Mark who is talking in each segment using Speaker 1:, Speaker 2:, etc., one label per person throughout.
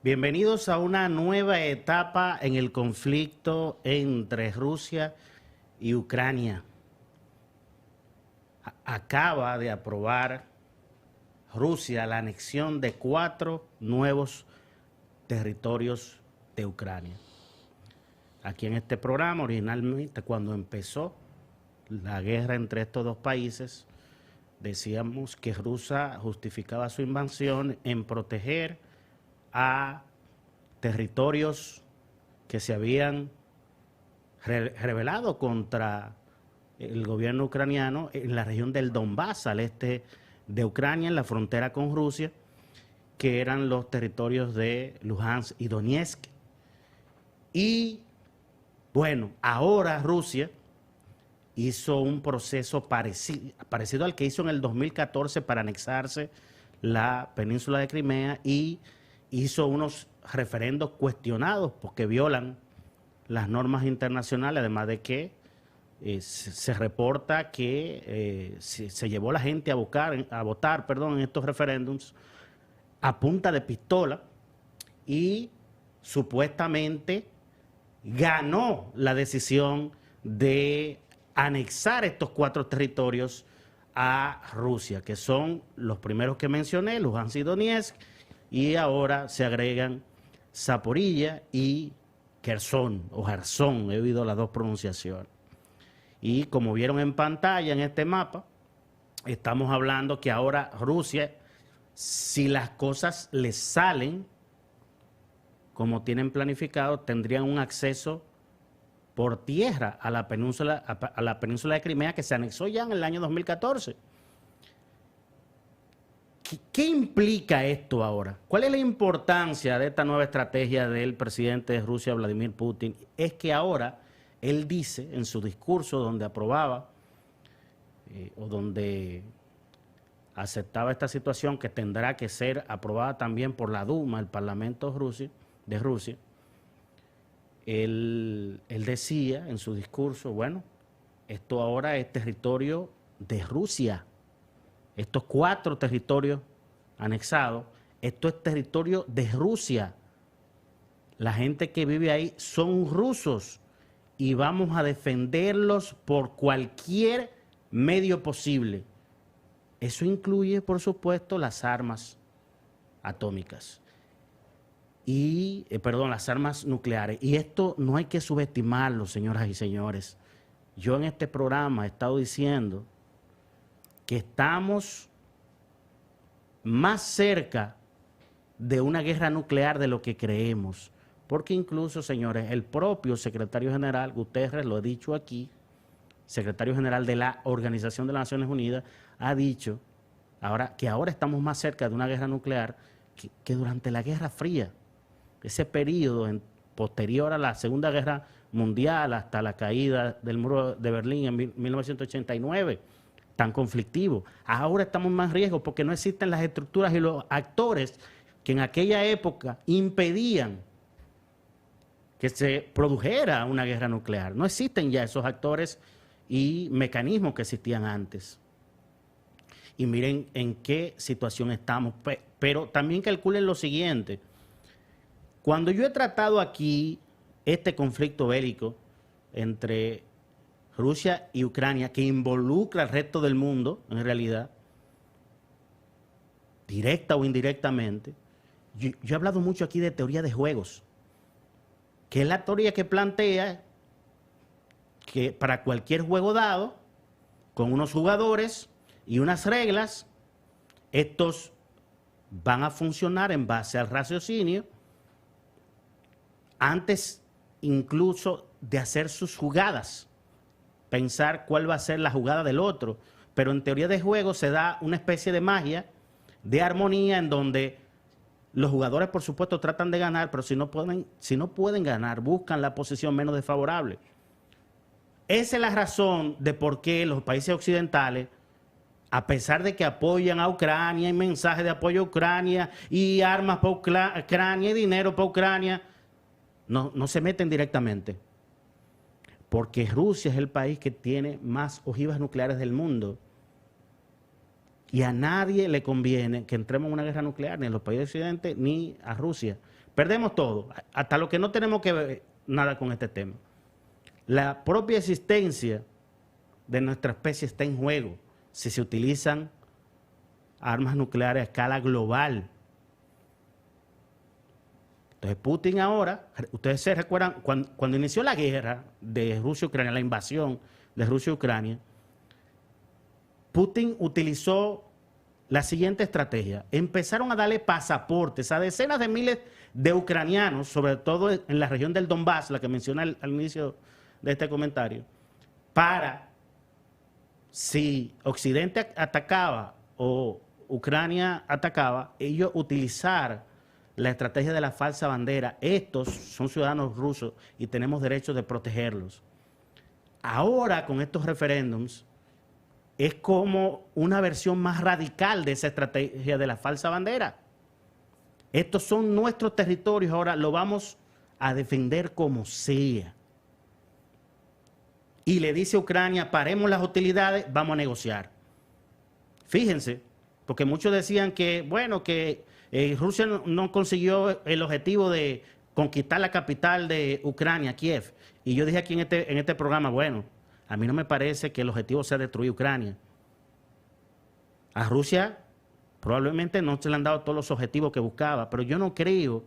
Speaker 1: Bienvenidos a una nueva etapa en el conflicto entre Rusia y Ucrania. Acaba de aprobar Rusia la anexión de 4 nuevos territorios de Ucrania. Aquí en este programa, originalmente, cuando empezó la guerra entre estos dos países, decíamos que Rusia justificaba su invasión en proteger a territorios que se habían rebelado contra el gobierno ucraniano en la región del Donbass, al este de Ucrania, en la frontera con Rusia, que eran los territorios de Luhansk y Donetsk. Y bueno, ahora Rusia hizo un proceso parecido al que hizo en el 2014 para anexarse la península de Crimea y hizo unos referendos cuestionados porque violan las normas internacionales, además de que se reporta que se llevó la gente a votar en estos referéndums a punta de pistola y supuestamente ganó la decisión de anexar estos 4 territorios a Rusia, que son los primeros que mencioné, Luhansk y Donetsk, y ahora se agregan Zaporilla y Kherson, o Gerson, he oído las dos pronunciaciones. Y como vieron en pantalla en este mapa, estamos hablando que ahora Rusia, si las cosas les salen como tienen planificado, tendrían un acceso por tierra a la península de Crimea, que se anexó ya en el año 2014. ¿Qué implica esto ahora? ¿Cuál es la importancia de esta nueva estrategia del presidente de Rusia, Vladimir Putin? Es que ahora él dice en su discurso donde aprobaba o donde aceptaba esta situación, que tendrá que ser aprobada también por la Duma, el Parlamento de Rusia, él decía en su discurso, bueno, esto ahora es territorio de Rusia. Estos 4 territorios anexados, esto es territorio de Rusia. La gente que vive ahí son rusos y vamos a defenderlos por cualquier medio posible. Eso incluye, por supuesto, las armas atómicas y, las armas nucleares. Y esto no hay que subestimarlo, señoras y señores. Yo en este programa he estado diciendo que estamos más cerca de una guerra nuclear de lo que creemos. Porque incluso, señores, el propio secretario general, Guterres, lo he dicho aquí, secretario general de la Organización de las Naciones Unidas, ha dicho que ahora estamos más cerca de una guerra nuclear que durante la Guerra Fría. Ese periodo posterior a la Segunda Guerra Mundial, hasta la caída del muro de Berlín en 1989, tan conflictivo. Ahora estamos en más riesgo porque no existen las estructuras y los actores que en aquella época impedían que se produjera una guerra nuclear. No existen ya esos actores y mecanismos que existían antes. Y miren en qué situación estamos. Pero también calculen lo siguiente. Cuando yo he tratado aquí este conflicto bélico entre Rusia y Ucrania, que involucra al resto del mundo, en realidad, directa o indirectamente, yo he hablado mucho aquí de teoría de juegos, que es la teoría que plantea que para cualquier juego dado, con unos jugadores y unas reglas, estos van a funcionar en base al raciocinio, antes incluso de hacer sus jugadas, pensar cuál va a ser la jugada del otro. Pero en teoría de juego se da una especie de magia, de armonía, en donde los jugadores, por supuesto, tratan de ganar, pero si no pueden ganar, buscan la posición menos desfavorable. Esa es la razón de por qué los países occidentales, a pesar de que apoyan a Ucrania, y mensajes de apoyo a Ucrania, y armas para Ucrania, y dinero para Ucrania, no se meten directamente. Porque Rusia es el país que tiene más ojivas nucleares del mundo. Y a nadie le conviene que entremos en una guerra nuclear, ni a los países occidentales, ni a Rusia. Perdemos todo, hasta lo que no tenemos que ver nada con este tema. La propia existencia de nuestra especie está en juego si se utilizan armas nucleares a escala global. Entonces Putin ahora, ustedes se recuerdan, cuando inició la guerra de Rusia-Ucrania, la invasión de Rusia-Ucrania, Putin utilizó la siguiente estrategia. Empezaron a darle pasaportes a decenas de miles de ucranianos, sobre todo en la región del Donbass, la que mencioné al inicio de este comentario, para, si Occidente atacaba o Ucrania atacaba, ellos utilizar la estrategia de la falsa bandera. Estos son ciudadanos rusos y tenemos derecho de protegerlos. Ahora, con estos referéndums, es como una versión más radical de esa estrategia de la falsa bandera. Estos son nuestros territorios, ahora lo vamos a defender como sea. Y le dice a Ucrania, paremos las hostilidades, vamos a negociar. Fíjense, porque muchos decían que, bueno, que Rusia no consiguió el objetivo de conquistar la capital de Ucrania, Kiev. Y yo dije aquí en este programa, bueno, a mí no me parece que el objetivo sea destruir Ucrania. A Rusia probablemente no se le han dado todos los objetivos que buscaba, pero yo no creo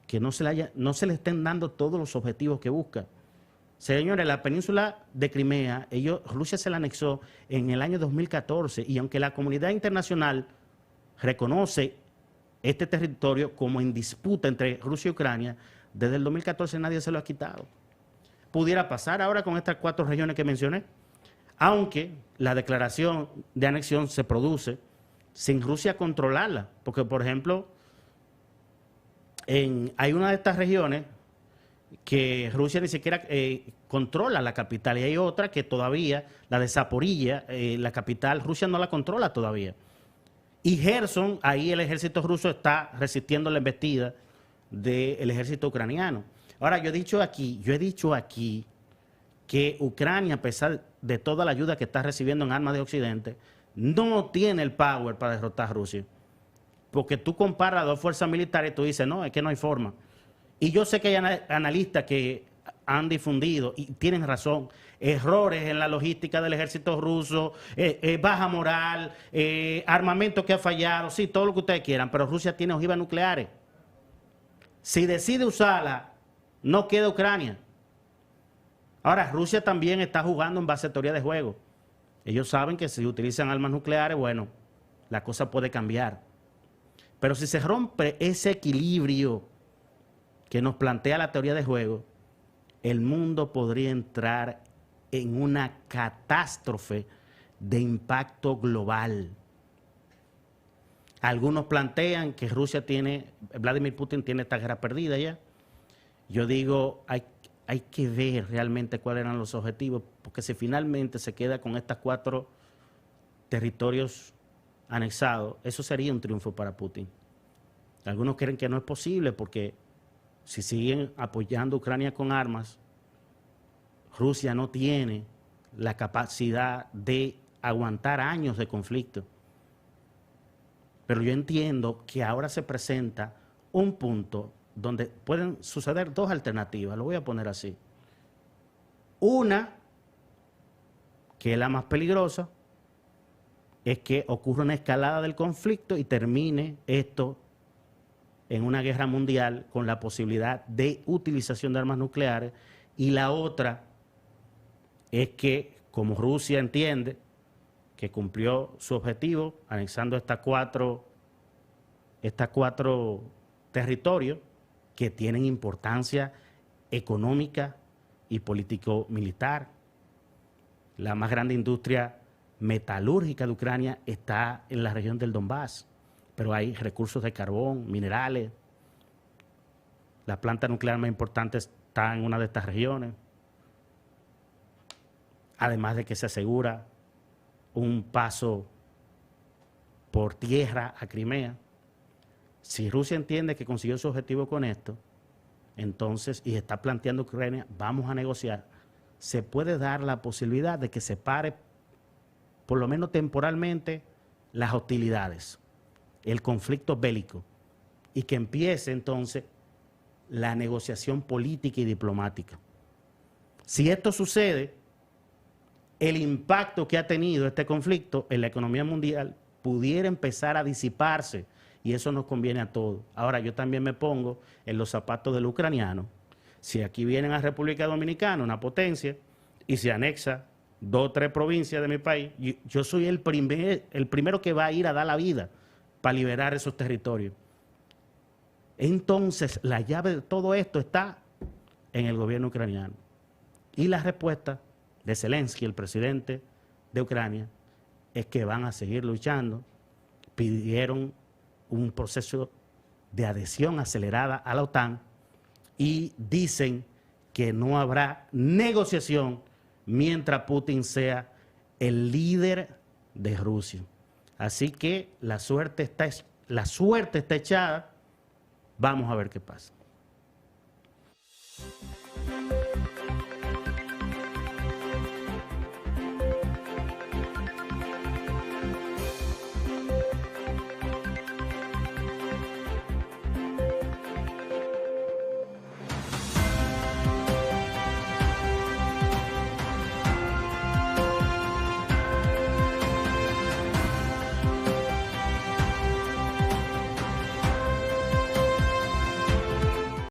Speaker 1: que no se le estén dando todos los objetivos que busca. Señores, la península de Crimea, Rusia se la anexó en el año 2014 y aunque la comunidad internacional reconoce este territorio como en disputa entre Rusia y Ucrania, desde el 2014 nadie se lo ha quitado. Pudiera pasar ahora con estas 4 regiones que mencioné, aunque la declaración de anexión se produce sin Rusia controlarla, porque por ejemplo, hay una de estas regiones que Rusia ni siquiera controla la capital y hay otra que todavía, la de Zaporilla, la capital, Rusia no la controla todavía. Y Gerson, ahí el ejército ruso está resistiendo la embestida del ejército ucraniano. Ahora, yo he dicho aquí que Ucrania, a pesar de toda la ayuda que está recibiendo en armas de Occidente, no tiene el power para derrotar a Rusia. Porque tú comparas 2 fuerzas militares y tú dices, no, es que no hay forma. Y yo sé que hay analistas que han difundido, y tienen razón, errores en la logística del ejército ruso, baja moral, armamento que ha fallado, sí, todo lo que ustedes quieran, pero Rusia tiene ojivas nucleares. Si decide usarla, no queda Ucrania. Ahora, Rusia también está jugando en base a teoría de juego. Ellos saben que si utilizan armas nucleares, bueno, la cosa puede cambiar. Pero si se rompe ese equilibrio que nos plantea la teoría de juego, el mundo podría entrar en una catástrofe de impacto global. Algunos plantean que Vladimir Putin tiene esta guerra perdida ya. Yo digo, hay que ver realmente cuáles eran los objetivos, porque si finalmente se queda con estos 4 territorios anexados, eso sería un triunfo para Putin. Algunos creen que no es posible porque si siguen apoyando a Ucrania con armas, Rusia no tiene la capacidad de aguantar años de conflicto. Pero yo entiendo que ahora se presenta un punto donde pueden suceder 2 alternativas, lo voy a poner así. Una, que es la más peligrosa, es que ocurra una escalada del conflicto y termine esto en una guerra mundial con la posibilidad de utilización de armas nucleares. Y la otra es que, como Rusia entiende que cumplió su objetivo anexando estas cuatro territorios que tienen importancia económica y político-militar. La más grande industria metalúrgica de Ucrania está en la región del Donbass, pero hay recursos de carbón, minerales. La planta nuclear más importante está en una de estas regiones. Además de que se asegura un paso por tierra a Crimea. Si Rusia entiende que consiguió su objetivo con esto, entonces, y está planteando Ucrania, vamos a negociar, se puede dar la posibilidad de que se pare, por lo menos temporalmente, las hostilidades. el conflicto bélico y que empiece entonces la negociación política y diplomática. Si esto sucede, el impacto que ha tenido este conflicto en la economía mundial pudiera empezar a disiparse y eso nos conviene a todos. Ahora, yo también me pongo en los zapatos del ucraniano. Si aquí vienen a República Dominicana, una potencia, y se anexa 2 o 3 provincias de mi país, yo soy el primero que va a ir a dar la vida para liberar esos territorios. Entonces, la llave de todo esto está en el gobierno ucraniano. Y la respuesta de Zelensky, el presidente de Ucrania, es que van a seguir luchando. Pidieron un proceso de adhesión acelerada a la OTAN y dicen que no habrá negociación mientras Putin sea el líder de Rusia. Así que la suerte está echada. Vamos a ver qué pasa.